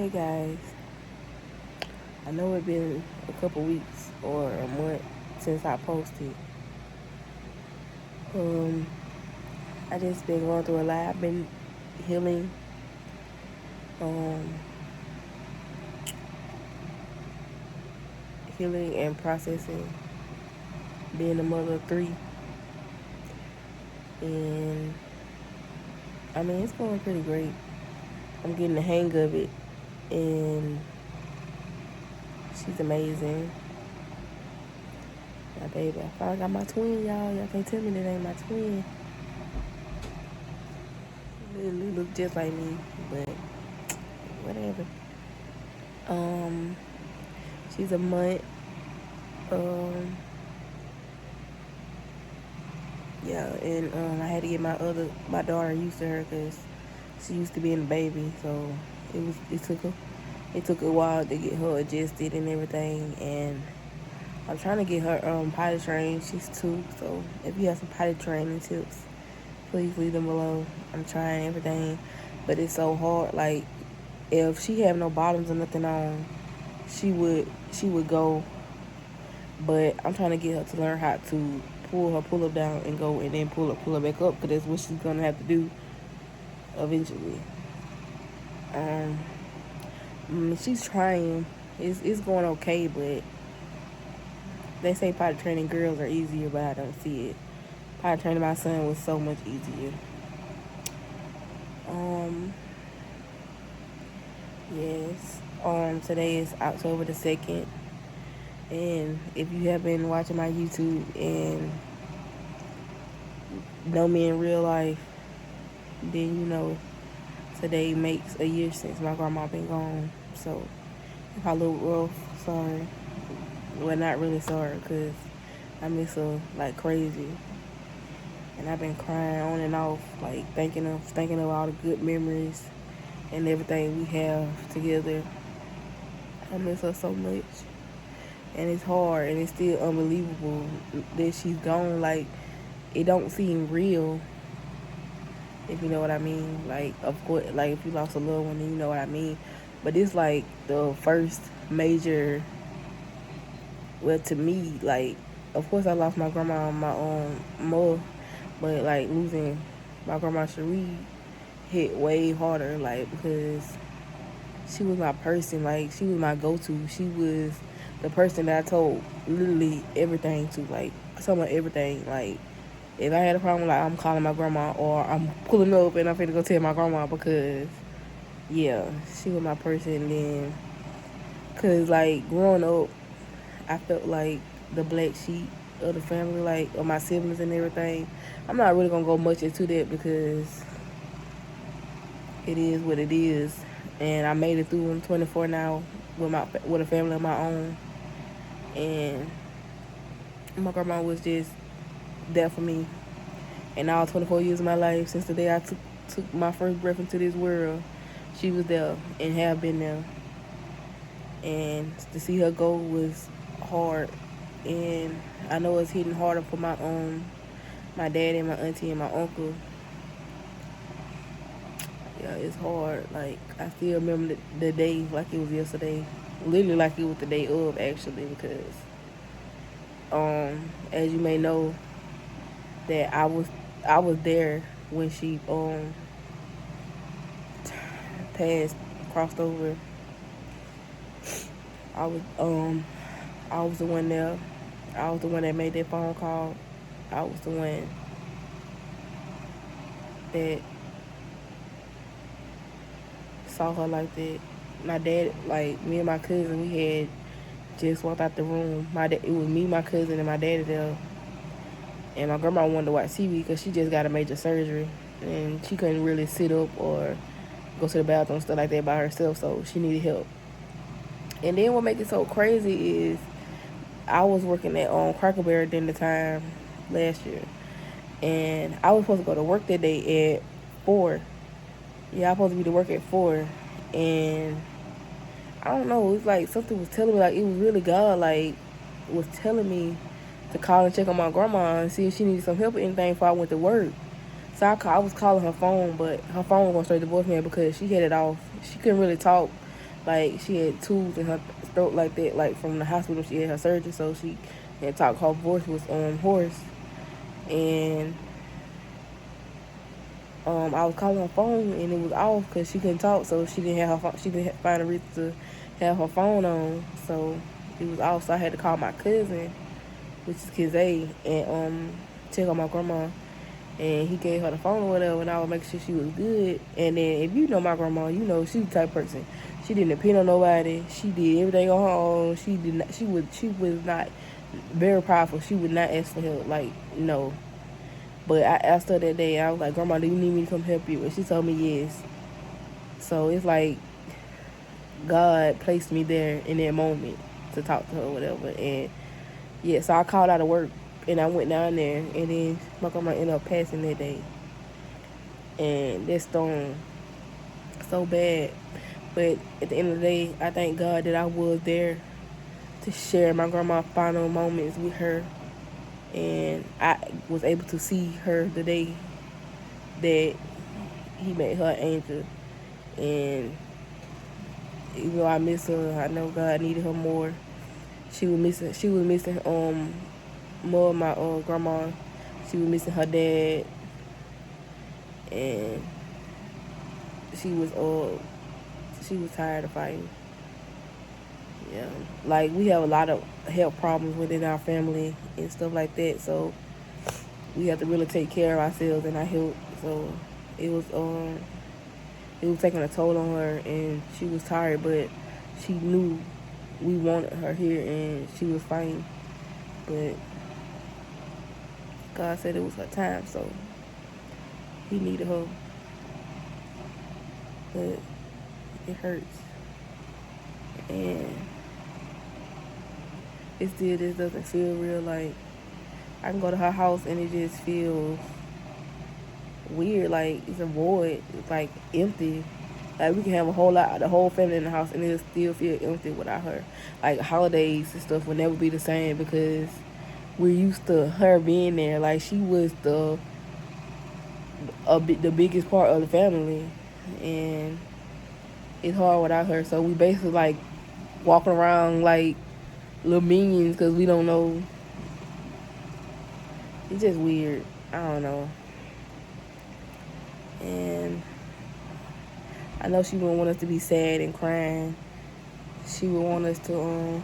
Hey guys, I know it's been a couple weeks or a month since I posted. Um, I just been going through a lot. I've been healing, um, healing and processing, being a mother of three, and I mean it's going pretty great. I'm getting the hang of it, and she's amazing. My baby, I finally got my twin, y'all. Y'all can't tell me that ain't my twin. Literally look just like me, but whatever. Um, she's a month. Um, yeah, and I had to get my daughter used to her because she used to being a baby, so it took a while to get her adjusted and everything. And I'm trying to get her potty trained. She's 2, so if you have some potty training tips, please leave them below. I'm trying everything, but it's so hard. Like if she have no bottoms or nothing on, she would go, but I'm trying to get her to learn how to pull up down and go, and then pull her back up, because that's what she's gonna have to do eventually. Um, she's trying. It's going okay, but they say potty training girls are easier, but I don't see it. Potty training my son was so much easier. Um, yes. Today is October the 2nd, and if you have been watching my YouTube and know me in real life, then you know today makes a year since my grandma been gone. So if I look rough, sorry. Well, not really sorry, because I miss her like crazy. And I've been crying on and off, like thinking of all the good memories and everything we have together. I miss her so much. And it's hard, and it's still unbelievable that she's gone. Like, it don't seem real, if you know what I mean. Like, of course, like if you lost a loved one, then you know what I mean. But it's like the first major, well, to me, like, of course I lost my grandma and my mother, but like losing my grandma Cherie hit way harder, like, because she was my person. Like, she was my go-to. She was the person that I told literally everything to. Like, I told her everything. Like, if I had a problem, like, I'm calling my grandma, or I'm pulling up and I'm finna go tell my grandma, because yeah, she was my person then. Cause like growing up, I felt like the black sheep of the family, like of my siblings and everything. I'm not really gonna go much into that because it is what it is, and I made it through. I'm 24 now with a family of my own, and my grandma was just there for me. And all 24 years of my life, since the day I took my first breath into this world, she was there and have been there. And to see her go was hard, and I know it's hitting harder for my dad and my auntie and my uncle. Yeah, it's hard. Like, I still remember the day like it was yesterday, literally like it was the day of, actually, because as you may know, that I was there when she passed, crossed over. I was I was the one there. I was the one that made that phone call. I was the one that saw her like that. My dad, like me and my cousin, we had just walked out the room. It was me, my cousin, and my daddy there. And my grandma wanted to watch TV because she just got a major surgery, and she couldn't really sit up or go to the bathroom, stuff like that by herself. So she needed help. And then what makes it so crazy is I was working at Cracker Barrel during the time last year, and I was supposed to go to work that day at 4. Yeah, I was supposed to be to work at 4, and I don't know. It's like something was telling me, like it was really God, like was telling me to call and check on my grandma and see if she needed some help or anything before I went to work. So I was calling her phone, but her phone was going straight to voicemail because she had it off. She couldn't really talk Like, she had tubes in her throat like that, like from the hospital she had her surgery, so she had talked, her voice was hoarse. And I was calling her phone and it was off because she couldn't talk, so she didn't have her phone. She didn't find a reason to have her phone on, so it was off. So I had to call my cousin, which is Kensley, and check on my grandma. And he gave her the phone or whatever, and I would make sure she was good. And then if you know my grandma, you know she was the type of person. She didn't depend on nobody. She did everything on her own. She did not. She was not very powerful. She would not ask for help. Like, no. But I asked her that day. I was like, Grandma, do you need me to come help you? And she told me yes. So it's like God placed me there in that moment to talk to her or whatever. And yeah, so I called out of work and I went down there, and then my grandma ended up passing that day. And that storm so bad. But at the end of the day, I thank God that I was there to share my grandma's final moments with her. And I was able to see her the day that he made her angel. And even though I miss her, I know God needed her more. She was missing more of my grandma. She was missing her dad, and she was tired of fighting. Yeah, like we have a lot of health problems within our family and stuff like that, so we have to really take care of ourselves and our health. So it was taking a toll on her, and she was tired, but she knew we wanted her here, and she was fighting. But God said it was her time, so he needed her. But it hurts, and it still just doesn't feel real. Like, I can go to her house and it just feels weird. Like, it's a void. It's like empty. Like, we can have the whole family in the house, and it'll still feel empty without her. Like, holidays and stuff will never be the same because we're used to her being there. Like, she was the biggest part of the family, and it's hard without her. So we basically like walking around like little minions because we don't know. It's just weird. I don't know. And I know she wouldn't want us to be sad and crying. She would want us to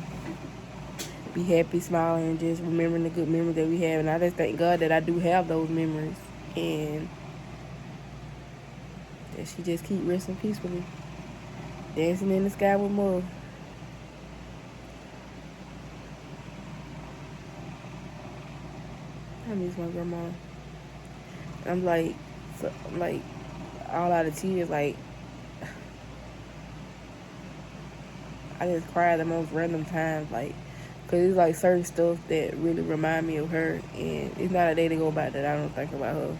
be happy, smiling, and just remembering the good memories that we have. And I just thank God that I do have those memories, and that she just keep resting peacefully, dancing in the sky with love. I miss my grandma. I'm like, all out of tears. Like, I just cry at the most random times. Like, cause it's like certain stuff that really remind me of her, and it's not a day to go by that I don't think about her.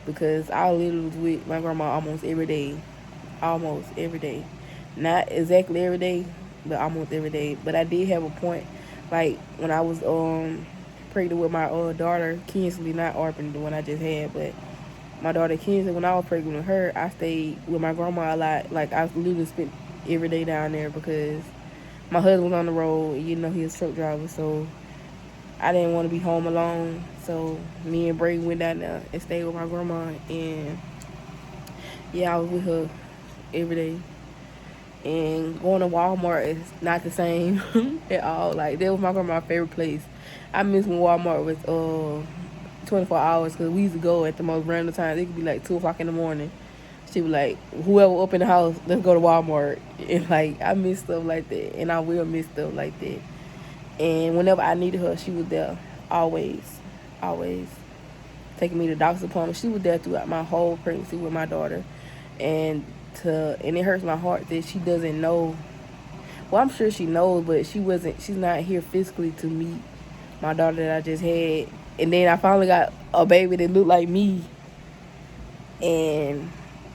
Because I literally was with my grandma almost every day. Not exactly every day, but almost every day. But I did have a point, like when I was pregnant with my daughter Kensley, not Arpin, the one I just had, but my daughter Kensley. When I was pregnant with her, I stayed with my grandma a lot. Like, I literally spent every day down there because my husband was on the road. You know, he was a truck driver, so I didn't want to be home alone. So me and Brady went down there and stayed with my grandma, and yeah, I was with her every day. And going to Walmart is not the same at all. Like, that was my grandma's favorite place. I miss when Walmart was 24 hours, because we used to go at the most random times. It could be like 2 o'clock in the morning. She was like, whoever up in the house, let's go to Walmart. And like, I miss stuff like that, and I will miss stuff like that. And whenever I needed her, she was there, always, taking me to doctor's appointments. She was there throughout my whole pregnancy with my daughter, and it hurts my heart that she doesn't know. Well, I'm sure she knows, but she's not here physically to meet my daughter that I just had. And then I finally got a baby that looked like me, and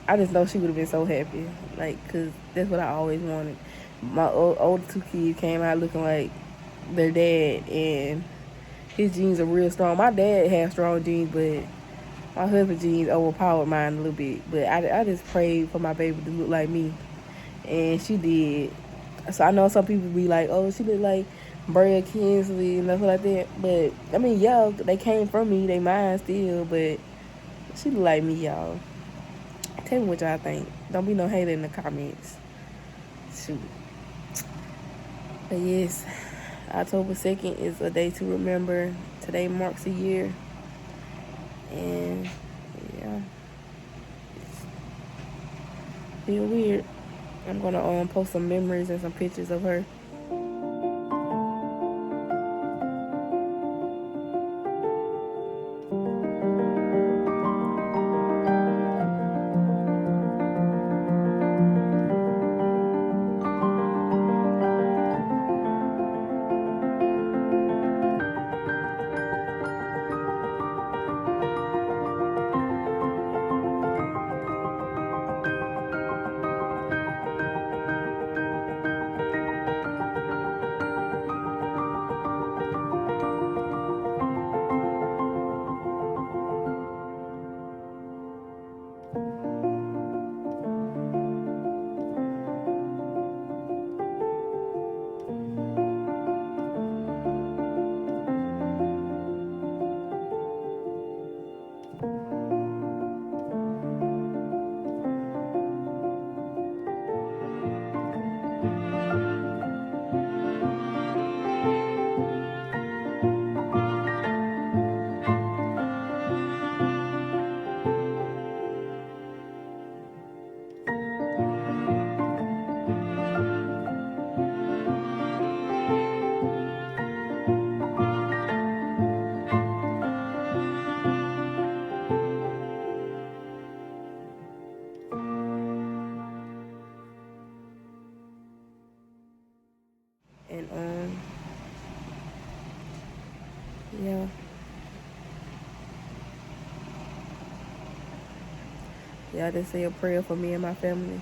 I just know she would have been so happy, like, because that's what I always wanted. My older 2 kids came out looking like their dad, and his genes are real strong. My dad has strong genes, but my husband's genes overpowered mine a little bit. But I just prayed for my baby to look like me, And she did. So I know some people be like, oh, she look like Brea Kensley and stuff like that. But I mean, yeah, they came from me, they mine still, but she look like me, y'all. Tell me what y'all think. Don't be no hater in the comments. Shoot. But yes, October 2nd is a day to remember. Today marks a year. And yeah, feel weird. I'm gonna post some memories and some pictures of her. And yeah. Y'all just say a prayer for me and my family.